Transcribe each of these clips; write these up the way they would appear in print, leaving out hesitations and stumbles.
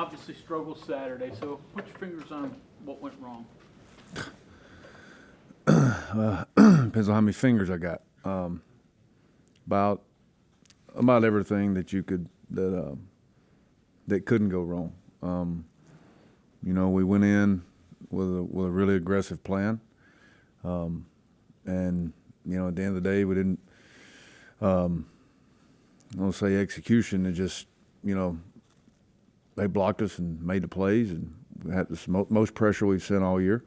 obviously struggled Saturday, so put your fingers on what went wrong. Depends on how many fingers I got. About everything that you could that couldn't go wrong. We went in with a really aggressive plan, and at the end of the day, we didn't. I don't say execution. It just they blocked us and made the plays, and we had the most pressure we've seen all year.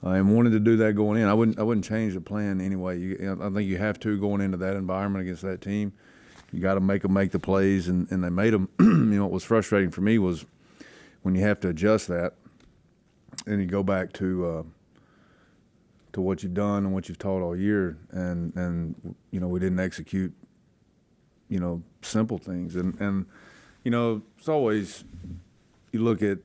And wanted to do that going in. I wouldn't change the plan anyway. I think you have to going into that environment against that team. You got to make them make the plays, and they made them. What was frustrating for me was when you have to adjust that, and you go back to what you've done and what you've taught all year, and we didn't execute simple things, and it's always you look at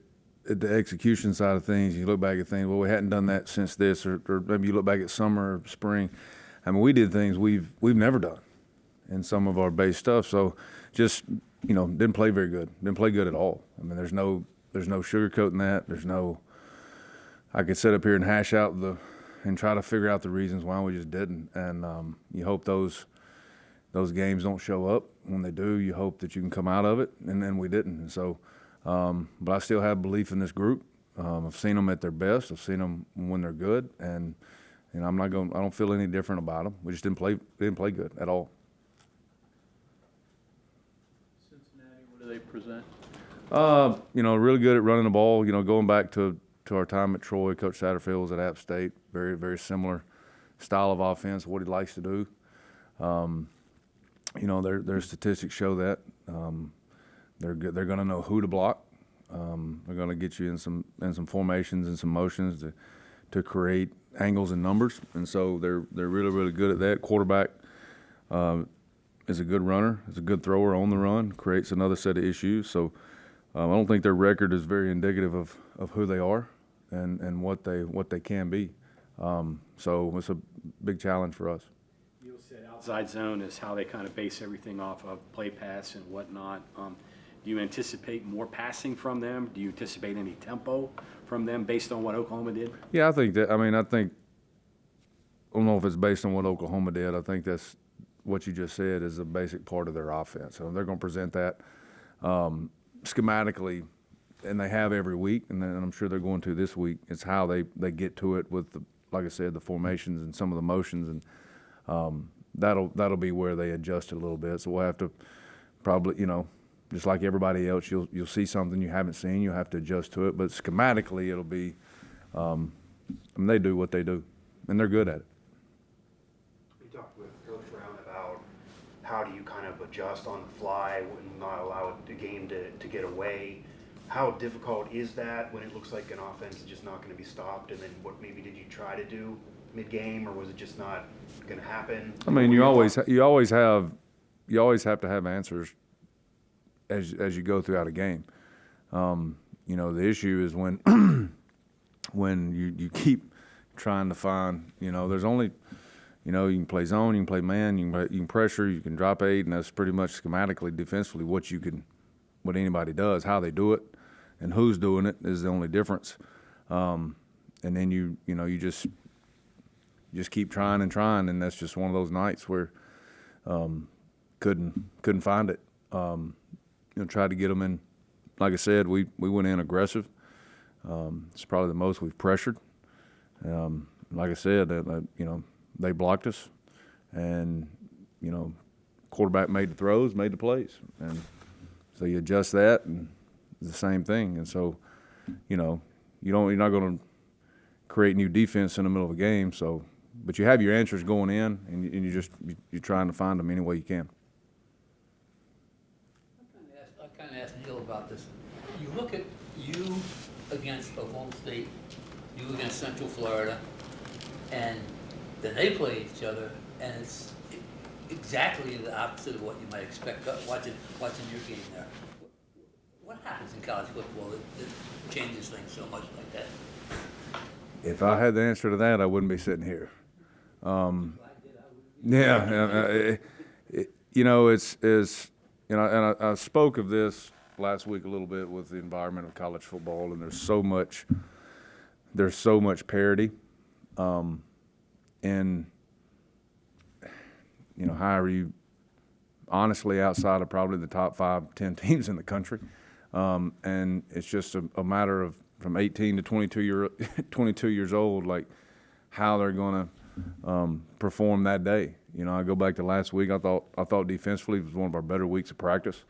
the execution side of things, you look back at things, well, we hadn't done that since this, or maybe you look back at summer or spring. I mean, we did things we've never done in some of our base stuff. So just, didn't play very good. Didn't play good at all. I mean, there's no sugarcoating that. I could sit up here and hash out and try to figure out the reasons why we just didn't. And you hope those games don't show up. When they do, you hope that you can come out of it, and then we didn't. And so, but I still have belief in this group. I've seen them at their best. I've seen them when they're good, and I don't feel any different about them. We just didn't play good at all. Cincinnati, what do they present? Really good at running the ball. Going back to our time at Troy, Coach Satterfield was at App State. Very, very similar style of offense, what he likes to do. Their statistics show that. They're good. They're going to know who to block. They're going to get you in some formations and some motions to create angles and numbers, and so they're really, really good at that. Quarterback is a good runner, is a good thrower on the run, creates another set of issues. So I don't think their record is very indicative of who they are and what they can be. So it's a big challenge for us. You said outside zone is how they kind of base everything off of play pass and whatnot. Do you anticipate more passing from them? Do you anticipate any tempo from them based on what Oklahoma did? Yeah, I think I don't know if it's based on what Oklahoma did. I think that's what you just said is a basic part of their offense. So they're going to present that schematically, and they have every week, and I'm sure they're going to this week. It's how they get to it with, like I said, the formations and some of the motions, and that'll be where they adjust it a little bit. So we'll have to probably, just like everybody else, you'll see something you haven't seen. You'll have to adjust to it. But schematically, it'll be they do what they do, and they're good at it. We talked with Coach Brown about how do you kind of adjust on the fly and not allow the game to get away. How difficult is that when it looks like an offense is just not going to be stopped? And then what maybe did you try to do mid-game, or was it just not going to happen? I mean, you always have to have answers as you go throughout a game. The issue is when you keep trying to find, there's only, you can play zone, you can play man, you can pressure, you can drop 8, and that's pretty much schematically, defensively, what anybody does. How they do it and who's doing it is the only difference. And then you just keep trying, and that's just one of those nights where couldn't find it. Tried to get them in. Like I said, we went in aggressive. It's probably the most we've pressured. Like I said, they blocked us, and quarterback made the throws, made the plays, and so you adjust that, and it's the same thing. And so, you're not going to create new defense in the middle of a game. So, but you have your answers going in, and you're trying to find them any way you can. I kind of asked Neil about this. You look at you against Oklahoma State, you against Central Florida, and then they play each other, and it's exactly the opposite of what you might expect watching your game there. What happens in college football that changes things so much like that? If I had the answer to that, I wouldn't be sitting here. I spoke of this last week a little bit with the environment of college football, and there's so much parity, and however you, honestly, outside of probably the top 5-10 teams in the country, and it's just a matter of from 18 to 22 years old, like how they're going to perform that day. I go back to last week. I thought defensively it was one of our better weeks of practice.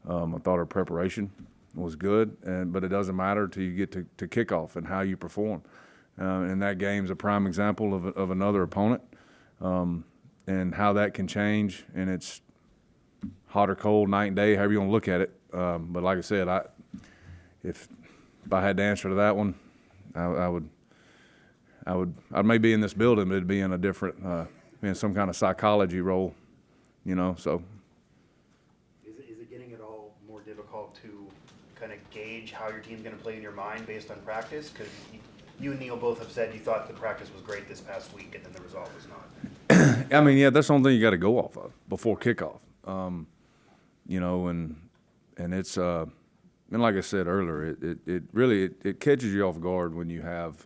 I thought our preparation was good, but it doesn't matter till you get to kickoff and how you perform. And that game's a prime example of another opponent, and how that can change. And it's hot or cold, night and day, however you want to look at it. But like I said, if I had to answer to that one, I may be in this building, but it'd be in a different, in some kind of psychology role, so. Is it getting at all more difficult to kind of gauge how your team's going to play in your mind based on practice? Because you and Neil both have said you thought the practice was great this past week, and then the result was not. I mean, yeah, that's the only thing you got to go off of before kickoff. And it's, and like I said earlier, it really catches you off guard when you have,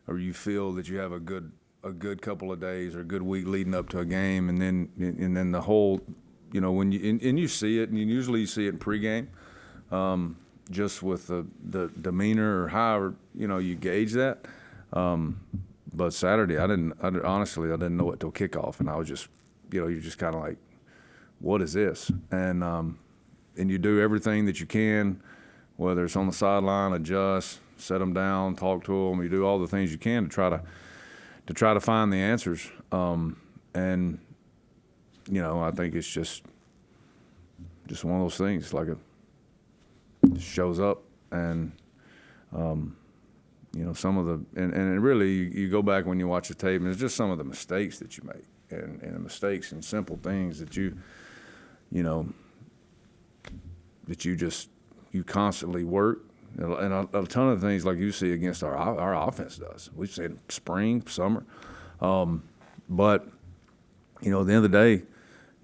or you feel that you have a good couple of days or a good week leading up to a game, and then the whole, when you see it, and usually you see it in pregame, just with the demeanor or however you gauge that. But Saturday, honestly I didn't know it till kickoff, and I was just, you're just kind of like, what is this? And you do everything that you can, whether it's on the sideline, adjust, set them down, talk to them. You do all the things you can to try to find the answers. And I think it's just one of those things. Like it shows up, and some of the and it really you go back when you watch the tape, and it's just some of the mistakes that you make, and the mistakes and simple things that you constantly work. And a ton of things like you see against our offense does. We've seen spring, summer. But, at the end of the day,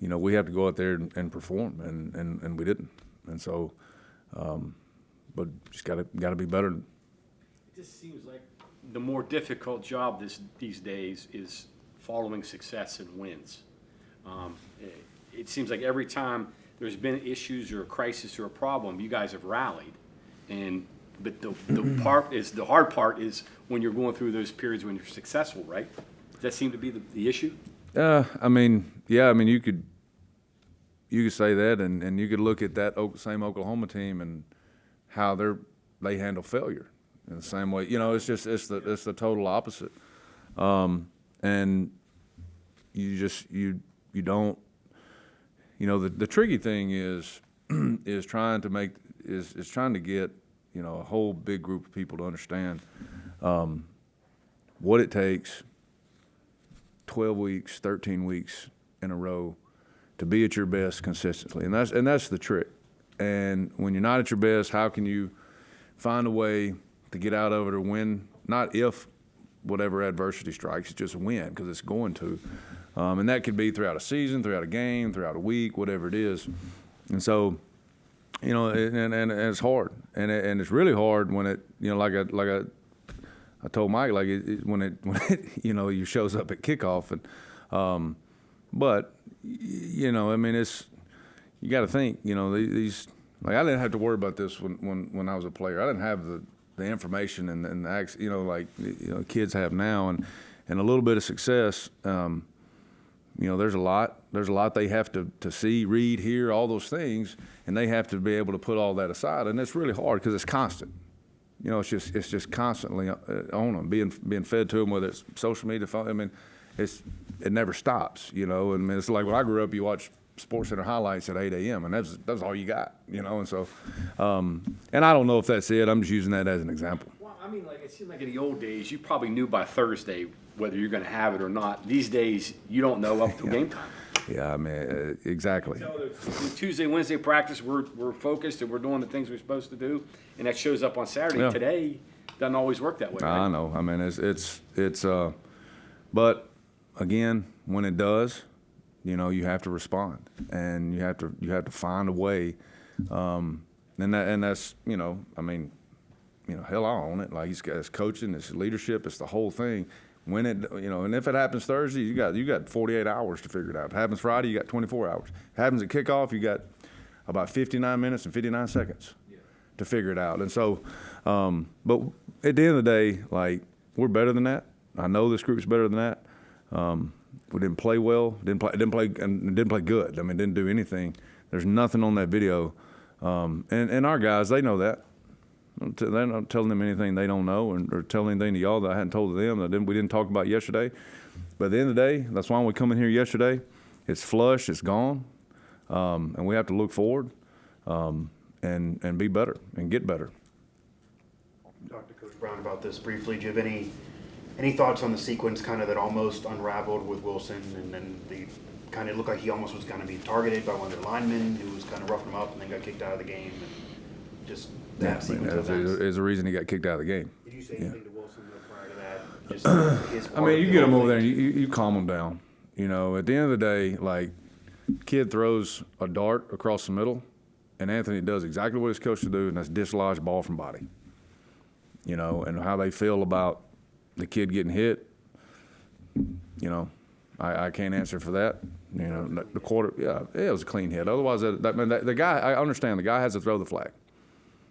we have to go out there and perform, and we didn't. And so, but just got to be better. It just seems like the more difficult job these days is following success and wins. It seems like every time there's been issues or a crisis or a problem, you guys have rallied. But the hard part is when you're going through those periods when you're successful, right? Does that seem to be the issue? You could say that, and you could look at that same Oklahoma team and how they handle failure in the same way. It's the total opposite. And you don't. The tricky thing is trying to get a whole big group of people to understand what it takes 12 weeks, 13 weeks in a row to be at your best consistently, and that's the trick. And when you're not at your best, how can you find a way to get out of it or win? Not if whatever adversity strikes, just win, because it's going to. And that could be throughout a season, throughout a game, throughout a week, whatever it is. And so, and it's hard, and it's really hard when it, like I told Mike, like when it you shows up at kickoff, and but it's, you got to think, these, like, I didn't have to worry about this when I was a player. I didn't have the information and the kids have now, and a little bit of success. There's a lot they have to see, read, hear, all those things, and they have to be able to put all that aside, and it's really hard because it's constant. It's just constantly on them, being fed to them, whether it's social media, phone. It never stops. It's like when I grew up, you watch SportsCenter highlights at 8 a.m. and that's all you got. And so, and I don't know if that's it. I'm just using that as an example. Well, it seemed like in the old days, you probably knew by Thursday whether you're going to have it or not. These days, you don't know up till game time. Yeah, exactly. So Tuesday, Wednesday practice, we're focused and we're doing the things we're supposed to do, and that shows up on Saturday. Yeah. Today doesn't always work that way. Right? I know. It's but again, when it does, you have to respond, and you have to find a way And that's, I mean, hell, I own it. Like, he's got his coaching, his leadership, it's the whole thing. When it, and if it happens Thursday, you got 48 hours to figure it out. If it happens Friday, you got 24 hours. If it happens at kickoff, you got about 59 minutes and 59 seconds to figure it out. And so, but at the end of the day, like, we're better than that. I know this group's better than that. We didn't play well, didn't play good. I mean, didn't do anything. There's nothing on that video. And our guys, they know that. They're not telling them anything they don't know, or telling anything to y'all that I hadn't told to them that we didn't talk about yesterday. But at the end of the day, that's why we come in here yesterday. It's flush, it's gone, and we have to look forward and be better and get better. Talked to Coach Brown about this briefly. Do you have any thoughts on the sequence kind of that almost unraveled with Wilson, and then the kind of looked like he almost was going to be targeted by one of the linemen who was kind of roughing him up and then got kicked out of the game, and just that sequence of events? Is the reason he got kicked out of the game. Did you say anything to Wilson though prior to that? Just his I part mean, of you the get him whole over there thing? and you calm him down. At the end of the day, like, kid throws a dart across the middle, and Anthony does exactly what he's coached to do, and that's dislodge ball from body. And how they feel about the kid getting hit, I can't answer for that. The quarter, it was a clean hit. Otherwise, the guy, I understand the guy has to throw the flag.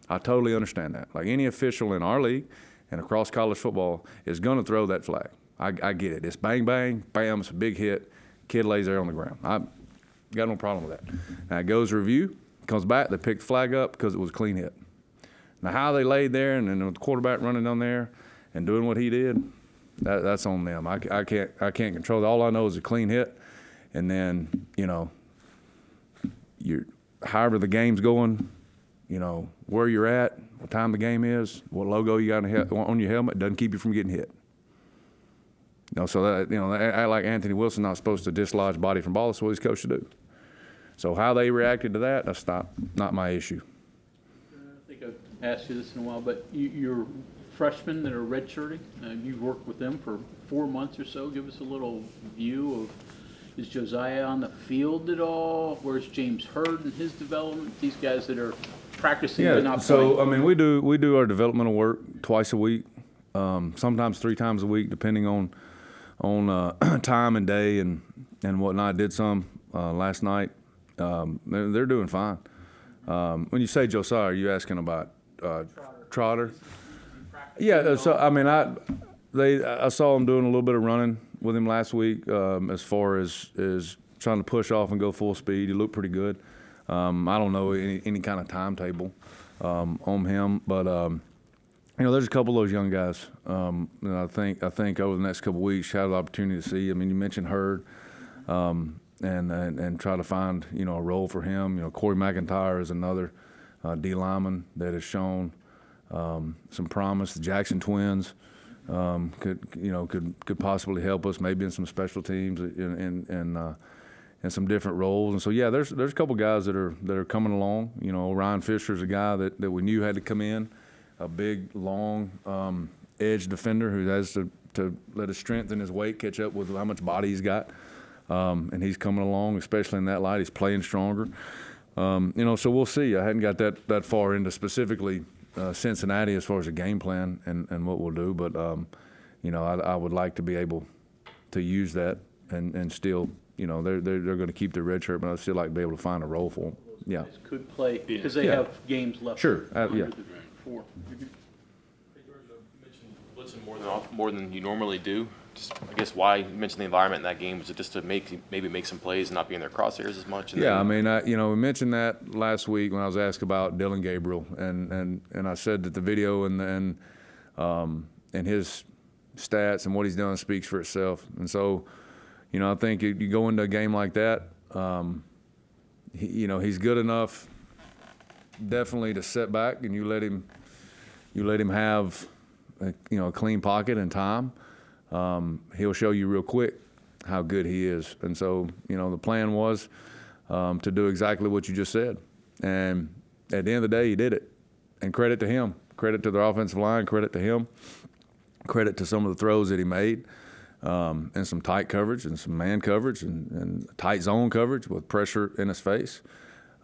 I totally understand that. Like, any official in our league and across college football is going to throw that flag. I get it. It's bang, bang, bam, it's a big hit. Kid lays there on the ground. I got no problem with that. Now, it goes review, comes back, they pick the flag up because it was a clean hit. Now, how they laid there and then the quarterback running down there and doing what he did, that's on them. I can't control it. All I know is a clean hit, and then however the game's going, where you're at, what time the game is, what logo you got on your helmet doesn't keep you from getting hit. So that they act like Anthony Wilson not supposed to dislodge body from ball. That's what he's coached to do. So how they reacted to that, that's not my issue. I think I've asked you this in a while, but you're freshmen that are redshirting. You've worked with them for 4 months or so. Give us a little view of, is Josiah on the field at all? Where's James Hurd in his development? These guys that are practicing but not so playing. I mean, we do our developmental work twice a week, sometimes 3 times a week, depending on time and day and whatnot. I did some last night. They're doing fine. When you say Josiah, are you asking about Trotter? Yeah. So I mean, I saw him doing a little bit of running with him last week. As far as trying to push off and go full speed, he looked pretty good. I don't know any kind of timetable on him, but there's a couple of those young guys. I think over the next couple of weeks, have the opportunity to see. I mean, you mentioned Hurd, and try to find a role for him. Corey McIntyre is another D lineman that has shown some promise. The Jackson twins could possibly help us, maybe in some special teams and some different roles. And so there's a couple guys that are coming along. Ryan Fisher's a guy that we knew had to come in, a big long edge defender who has to let his strength and his weight catch up with how much body he's got. And he's coming along, especially in that light. He's playing stronger. So we'll see. I hadn't got that far into specifically Cincinnati as far as a game plan and what we'll do. But, I would like to be able to use that and still, they're going to keep their red shirt, but I'd still like to be able to find a role for them. Yeah. Guys could play because they have games left. Sure. under Yeah. the 4. Hey, George, you mentioned blitzing more than you normally do. Just, I guess why you mentioned the environment in that game, was it just to maybe make some plays and not be in their crosshairs as much? And Yeah, I mean, we mentioned that last week when I was asked about Dylan Gabriel, and I said that the video and his stats and what he's done speaks for itself. And so, I think you go into a game like that, he's good enough, definitely, to set back, and you let him have a clean pocket and time. He'll show you real quick how good he is. And so, the plan was to do exactly what you just said. And at the end of the day, he did it. And credit to him. Credit to the offensive line. Credit to him. Credit to some of the throws that he made, and some tight coverage and some man coverage and tight zone coverage with pressure in his face.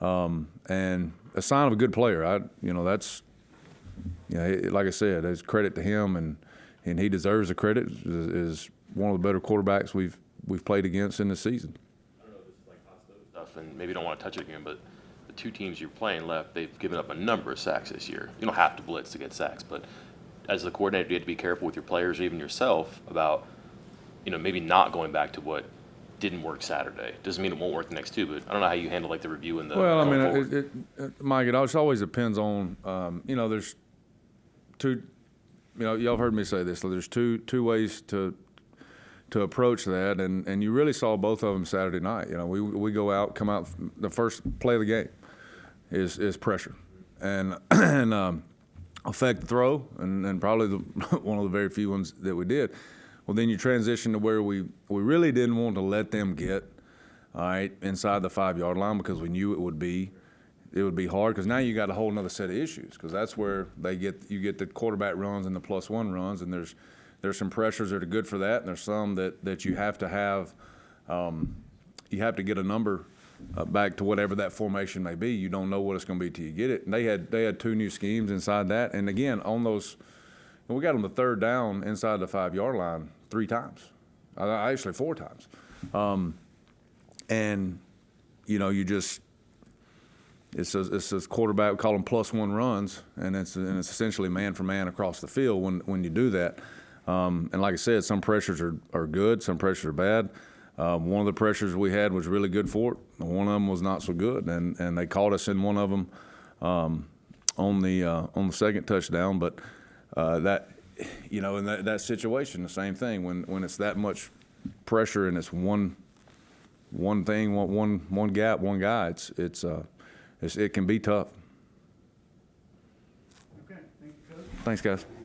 And a sign of a good player. That's, like I said, there's credit to him, and he deserves the credit. Is one of the better quarterbacks we've played against in this season. I don't know if this is like hot stove stuff, and maybe don't want to touch it again, but the two teams you're playing left, they've given up a number of sacks this year. You don't have to blitz to get sacks, but as the coordinator, you have to be careful with your players or even yourself about, maybe not going back to what didn't work Saturday. Doesn't mean it won't work the next two, but I don't know how you handle like the review and the. Well, I going mean, forward. Mike, it always depends on, there's two, y'all have heard me say this. So there's two ways to approach that, and you really saw both of them Saturday night. We go out, come out, the first play of the game is pressure, and affect the throw, and probably one of the very few ones that we did. Well, then you transition to where we really didn't want to let them get, all right, inside the 5-yard line, because we knew it would be hard, because now you got a whole other set of issues, because that's where you get the quarterback runs and the +1 runs, and there's some pressures that are good for that, and there's some that you have to have, you have to get a number back to whatever that formation may be. You don't know what it's going to be till you get it. And they had two new schemes inside that, and again on those. And we got them the third down inside the 5-yard line 3 times, actually 4 times. And, it's a quarterback, we call them +1 runs, and it's essentially man for man across the field when you do that. And like I said, some pressures are good, some pressures are bad. One of the pressures we had was really good for it. One of them was not so good, and they caught us in one of them on the second touchdown, but. In that situation, the same thing. When it's that much pressure and it's one thing, one gap, one guy, it can be tough. Okay, thank you, Coach. Thanks, guys.